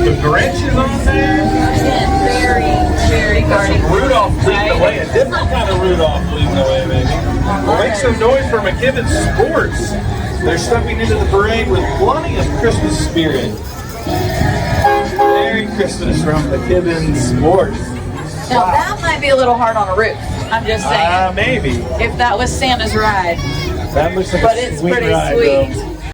The Grinch is on there. Very Hardee. Rudolph leading the way. A different kind of Rudolph leading the way, maybe. Well, make some noise for Mckibben Sports. They're stepping into the parade with plenty of Christmas spirit. Merry Christmas from Mckibben Sports. Now that might be a little hard on a roof. I'm just saying. Maybe. If that was Santa's ride. That looks like but a it's sweet pretty ride, sweet. though.